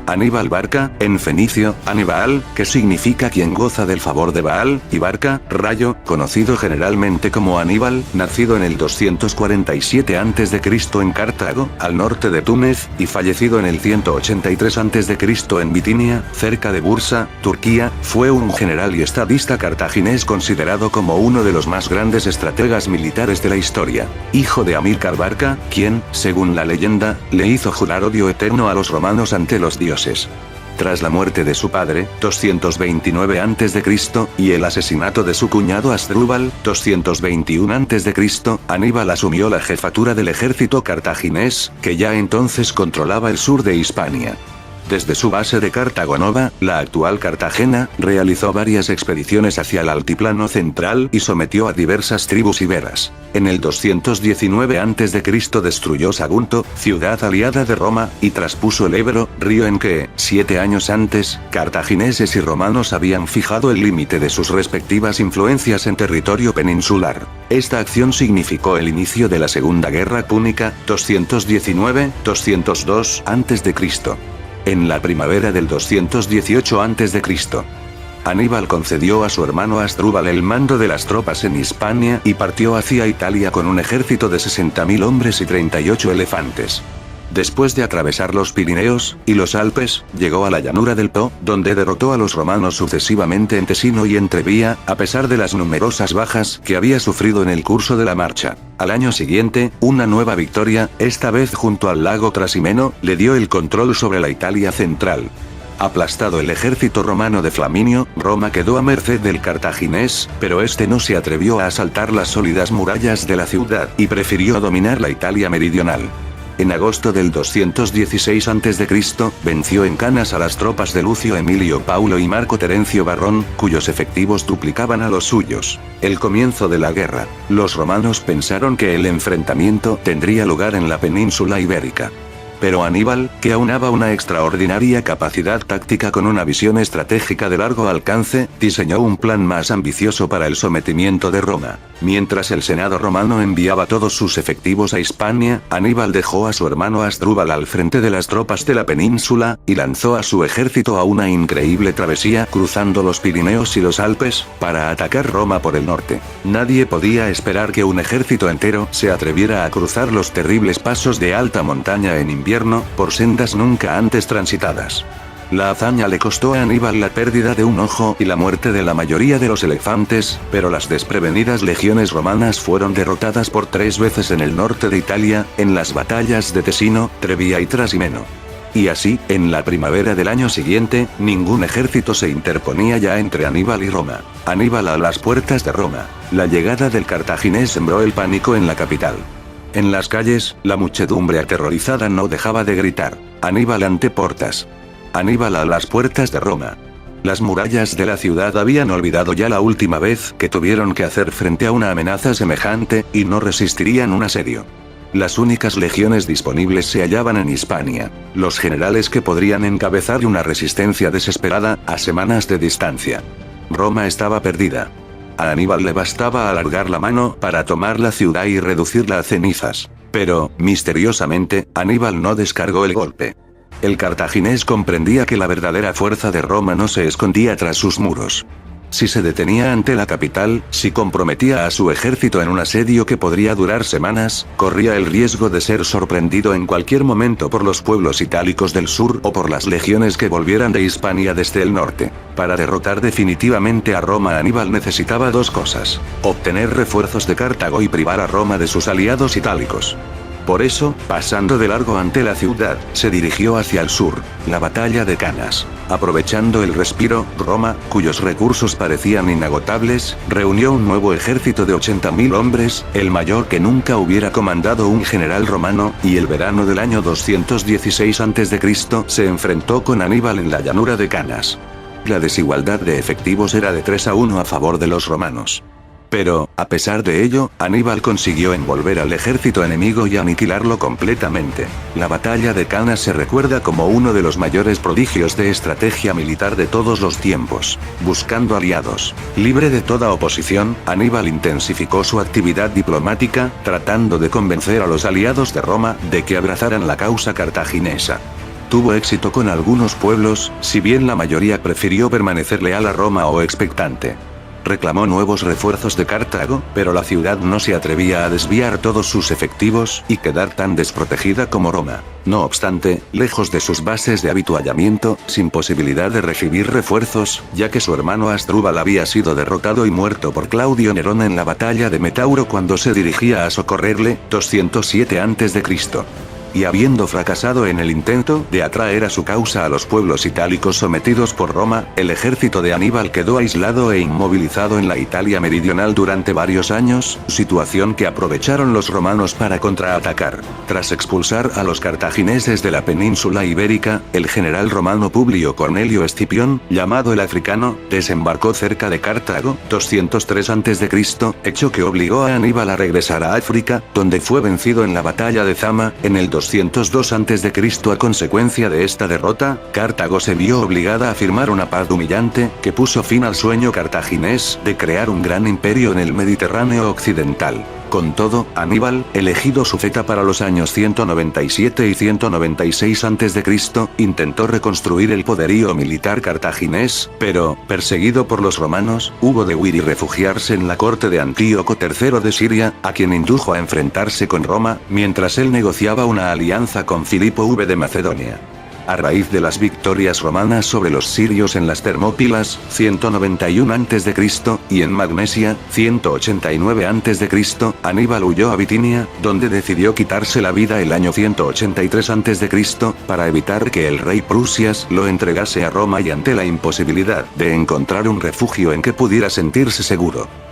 Aníbal Barca, en fenicio, Aníbal, que significa quien goza del favor de Baal, y Barca, rayo, conocido generalmente como Aníbal, nacido en el 247 a.C. en Cartago, al norte de Túnez, y fallecido en el 183 a.C. en Bitinia, cerca de Bursa, Turquía, fue un general y estadista cartaginés considerado como uno de los más grandes estrategas militares de la historia. Hijo de Amílcar Barca, quien, según la leyenda, le hizo jurar odio eterno a los romanos ante los dioses. Tras la muerte de su padre, 229 a.C., y el asesinato de su cuñado Asdrúbal, 221 a.C., Aníbal asumió la jefatura del ejército cartaginés, que ya entonces controlaba el sur de Hispania. Desde su base de Cartago Nova, la actual Cartagena, realizó varias expediciones hacia el altiplano central y sometió a diversas tribus iberas. En el 219 a.C. destruyó Sagunto, ciudad aliada de Roma, y traspuso el Ebro, río en que, 7 años antes, cartagineses y romanos habían fijado el límite de sus respectivas influencias en territorio peninsular. Esta acción significó el inicio de la Segunda Guerra Púnica, 219-202 a.C. En la primavera del 218 a.C., Aníbal concedió a su hermano Asdrúbal el mando de las tropas en Hispania y partió hacia Italia con un ejército de 60.000 hombres y 38 elefantes. Después de atravesar los Pirineos y los Alpes, llegó a la llanura del Po, donde derrotó a los romanos sucesivamente en Tesino y en Trebía, a pesar de las numerosas bajas que había sufrido en el curso de la marcha. Al año siguiente, una nueva victoria, esta vez junto al lago Trasimeno, le dio el control sobre la Italia central. Aplastado el ejército romano de Flaminio, Roma quedó a merced del cartaginés, pero este no se atrevió a asaltar las sólidas murallas de la ciudad, y prefirió dominar la Italia meridional. En agosto del 216 a.C., venció en Canas a las tropas de Lucio Emilio Paulo y Marco Terencio Varrón, cuyos efectivos duplicaban a los suyos. El comienzo de la guerra. Los romanos pensaron que el enfrentamiento tendría lugar en la península ibérica. Pero Aníbal, que aunaba una extraordinaria capacidad táctica con una visión estratégica de largo alcance, diseñó un plan más ambicioso para el sometimiento de Roma. Mientras el Senado romano enviaba todos sus efectivos a Hispania, Aníbal dejó a su hermano Asdrúbal al frente de las tropas de la península, y lanzó a su ejército a una increíble travesía cruzando los Pirineos y los Alpes, para atacar Roma por el norte. Nadie podía esperar que un ejército entero se atreviera a cruzar los terribles pasos de alta montaña en invierno, por sendas nunca antes transitadas. La hazaña le costó a Aníbal la pérdida de un ojo y la muerte de la mayoría de los elefantes, pero las desprevenidas legiones romanas fueron derrotadas por 3 veces en el norte de Italia, en las batallas de Tesino, Trebía y Trasimeno. Y así, en la primavera del año siguiente, ningún ejército se interponía ya entre Aníbal y Roma. Aníbal a las puertas de Roma. La llegada del cartaginés sembró el pánico en la capital. En las calles, la muchedumbre aterrorizada no dejaba de gritar: Aníbal ante portas. Aníbal a las puertas de Roma. Las murallas de la ciudad habían olvidado ya la última vez que tuvieron que hacer frente a una amenaza semejante, y no resistirían un asedio. Las únicas legiones disponibles se hallaban en Hispania. Los generales que podrían encabezar una resistencia desesperada, a semanas de distancia. Roma estaba perdida. A Aníbal le bastaba alargar la mano para tomar la ciudad y reducirla a cenizas. Pero, misteriosamente, Aníbal no descargó el golpe. El cartaginés comprendía que la verdadera fuerza de Roma no se escondía tras sus muros. Si se detenía ante la capital, si comprometía a su ejército en un asedio que podría durar semanas, corría el riesgo de ser sorprendido en cualquier momento por los pueblos itálicos del sur o por las legiones que volvieran de Hispania desde el norte. Para derrotar definitivamente a Roma, Aníbal necesitaba 2 cosas: obtener refuerzos de Cartago y privar a Roma de sus aliados itálicos. Por eso, pasando de largo ante la ciudad, se dirigió hacia el sur, la batalla de Canas. Aprovechando el respiro, Roma, cuyos recursos parecían inagotables, reunió un nuevo ejército de 80.000 hombres, el mayor que nunca hubiera comandado un general romano, y el verano del año 216 a.C. se enfrentó con Aníbal en la llanura de Canas. La desigualdad de efectivos era de 3-1 a favor de los romanos. Pero, a pesar de ello, Aníbal consiguió envolver al ejército enemigo y aniquilarlo completamente. La batalla de Canas se recuerda como uno de los mayores prodigios de estrategia militar de todos los tiempos. Buscando aliados, libre de toda oposición, Aníbal intensificó su actividad diplomática, tratando de convencer a los aliados de Roma de que abrazaran la causa cartaginesa. tuvo éxito con algunos pueblos, si bien la mayoría prefirió permanecer leal a Roma o expectante. Reclamó nuevos refuerzos de Cartago, pero la ciudad no se atrevía a desviar todos sus efectivos y quedar tan desprotegida como Roma. No obstante, lejos de sus bases de habituallamiento, sin posibilidad de recibir refuerzos, ya que su hermano Asdrúbal había sido derrotado y muerto por Claudio Nerón en la batalla de Metauro cuando se dirigía a socorrerle, 207 a.C. Y habiendo fracasado en el intento de atraer a su causa a los pueblos itálicos sometidos por Roma, el ejército de Aníbal quedó aislado e inmovilizado en la Italia meridional durante varios años, situación que aprovecharon los romanos para contraatacar. Tras expulsar a los cartagineses de la península ibérica, el general romano Publio Cornelio Escipión, llamado el Africano, desembarcó cerca de Cartago, 203 a.C., hecho que obligó a Aníbal a regresar a África, donde fue vencido en la batalla de Zama, en el 202 a.C. A consecuencia de esta derrota, Cartago se vio obligada a firmar una paz humillante, que puso fin al sueño cartaginés de crear un gran imperio en el Mediterráneo occidental. Con todo, Aníbal, elegido sufeta para los años 197 y 196 a.C., intentó reconstruir el poderío militar cartaginés, pero, perseguido por los romanos, hubo de huir y refugiarse en la corte de Antíoco III de Siria, a quien indujo a enfrentarse con Roma, mientras él negociaba una alianza con Filipo V de Macedonia. A raíz de las victorias romanas sobre los sirios en las Termópilas, 191 a.C., y en Magnesia, 189 a.C., Aníbal huyó a Bitinia, donde decidió quitarse la vida el año 183 a.C., para evitar que el rey Prusias lo entregase a Roma y ante la imposibilidad de encontrar un refugio en que pudiera sentirse seguro.